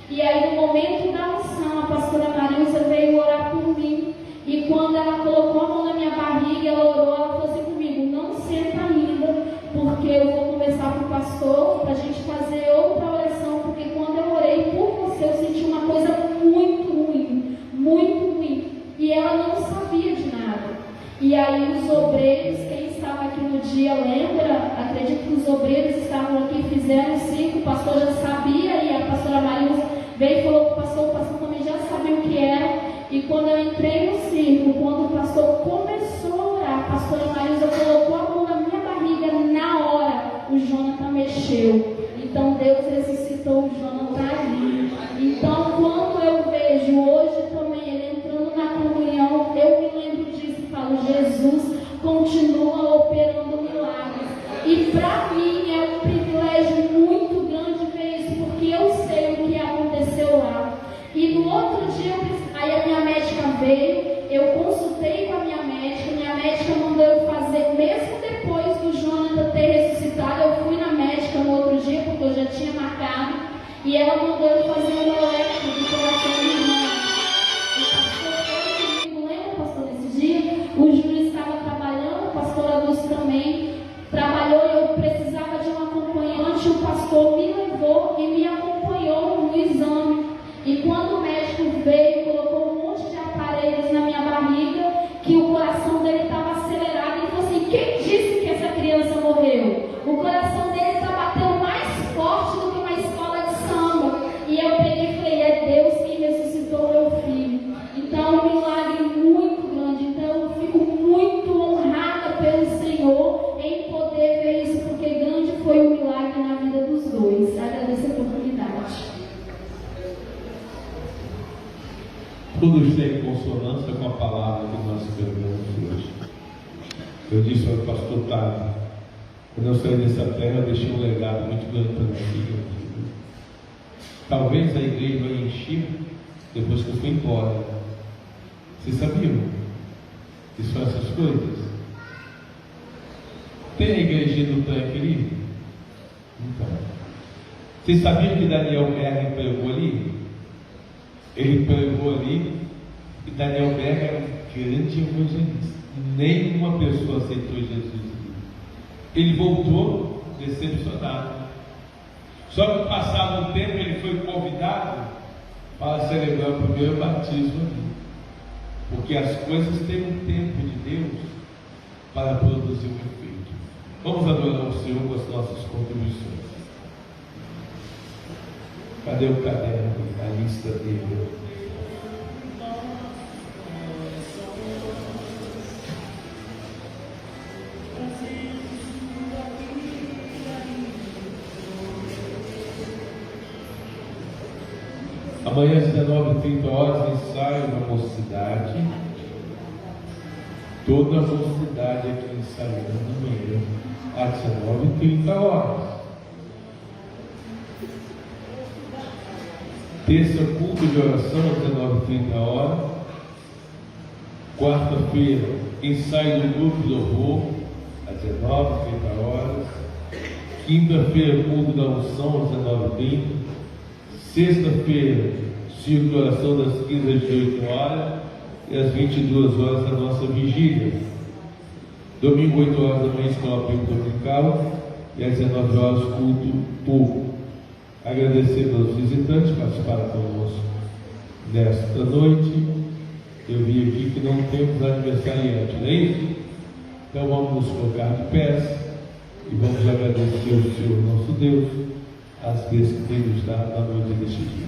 E aí, no momento da unção, a pastora Marilza veio orar por mim. E quando ela colocou a mão na minha barriga, ela orou, ela falou assim comigo, não senta ainda, porque eu vou conversar com o pastor para a gente fazer outra oração, porque quando eu orei por você, eu senti uma coisa muito ruim, muito ruim. E ela não sabia de nada. E aí os obreiros, quem estava aqui no dia lembra, acredito que os obreiros estavam aqui, fizeram o circo, o pastor já sabia, e a pastora Marilza veio e falou para o pastor também já sabia o que era. E quando eu entrei no circo, quando o pastor começou a orar, a pastora Marilza colocou a mão na minha barriga, na hora o Jonathan mexeu. Então Deus ressuscitou o Jonathan ali. Então quando eu vejo hoje também ele entrando na comunhão, eu me lembro disso e falo, Jesus continua operando milagres. E para mim é um privilégio muito grande ver isso, porque eu sei o que aconteceu lá. E no outro dia, aí a minha médica veio, eu consultei com a minha médica mandou eu fazer, mesmo depois do Jonathan ter ressuscitado, eu fui na médica no outro dia, porque eu já tinha marcado, e ela mandou eu fazer um eletro do coração do irmão. O pastor foi comigo, lembra, pastor, nesse dia? O Júlio estava trabalhando, a pastora Dulce também trabalhou, e eu precisava de um acompanhante, o pastor me levou e me acompanhou no exame. E quando o médico veio, colocou um monte de aparelhos na minha barriga, que o coração dele estava acelerado, ele falou assim, quem disse que essa criança morreu? O coração dele está batendo ressonância com a palavra que nós pregamos hoje. Eu disse ao pastor Távio, quando eu saí dessa terra, eu deixei um legado muito grande para a minha filha. Talvez a igreja vai encher depois que eu fui embora. Vocês sabiam? Que são essas coisas? Tem a igrejinha do tanque ali? Então. Vocês sabiam que Daniel Berger pregou ali? Ele pregou ali e Daniel Berger era um grande evangelista. Nenhuma pessoa aceitou Jesus ali. Ele voltou decepcionado. Só que passado um tempo ele foi convidado para celebrar o primeiro batismo ali. Porque as coisas têm um tempo de Deus para produzir um efeito. Vamos adorar o Senhor com as nossas contribuições. Cadê o caderno? A lista dele. Amanhã às 19h30, ensaio na mocidade. Toda a mocidade aqui ensaiando amanhã às 19h30. Terça, culto de oração às 19h30. Quarta-feira, ensaio do grupo de louvor às 19h30. Quinta-feira, culto da unção às 19h30. Sexta-feira, ciclo de oração das 15 às 18 horas e às 22 horas a nossa vigília. Domingo, 8 horas da manhã, escola bíblica dominical e às 19 horas, culto público. Agradecer aos visitantes que participaram conosco nesta noite. Eu vi aqui que não temos aniversariante, não é isso? Então vamos nos colocar de pés e vamos agradecer ao Senhor nosso Deus as vezes que tem nos dado na noite deste dia.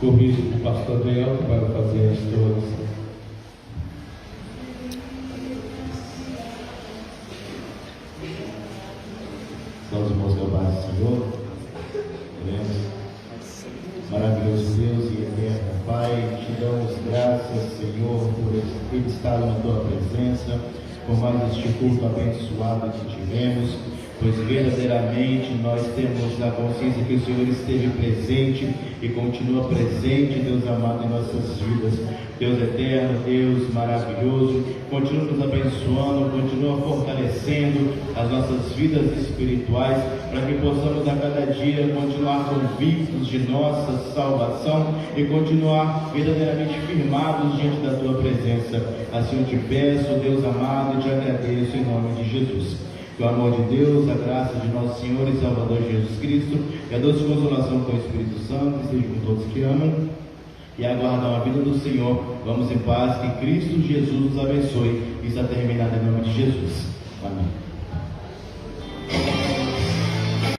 Convido o pastor Adriel para fazer esta oração. Nós irmãos que paz do Senhor, maravilhoso Deus e eterno Pai, te damos graças, Senhor, por estar na tua presença, por mais este culto abençoado que tivemos, pois verdadeiramente nós temos a consciência que o Senhor esteve presente e continua presente, Deus amado, em nossas vidas. Deus eterno, Deus maravilhoso, continua nos abençoando, continua fortalecendo as nossas vidas espirituais, para que possamos a cada dia continuar convictos de nossa salvação e continuar verdadeiramente firmados diante da tua presença. Assim eu te peço, Deus amado, e te agradeço em nome de Jesus. Que o amor de Deus, a graça de nosso Senhor e Salvador Jesus Cristo e a doce consolação com o Espírito Santo esteja com todos que amam e aguardam a vida do Senhor. Vamos em paz, que Cristo Jesus nos abençoe. Isso está terminado em nome de Jesus. Amém.